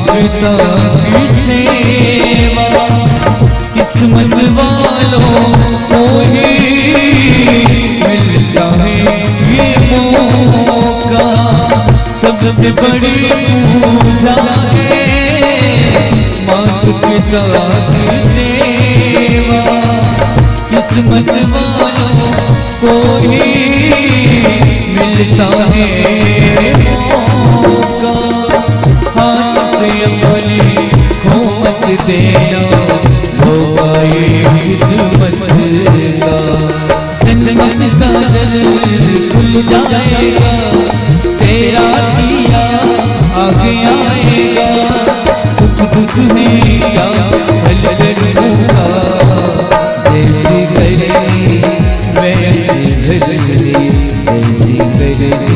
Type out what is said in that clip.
पिता की सेवा किस्मत वालों को ही मिलता है ये मौका। सबसे बड़ी पूजा है माता पिता की सेवा किस्मत वालों को ही मिलता है मौका। हाथ से अपनी खोमत देना होगा ये खिदमत का। जन्नत का दर खुल जाएगा तेरा दिया आगे आएगा। सुख दुख में क्या हल करूँगा जैसी करेगी वैसी भरनी जैसी करेगी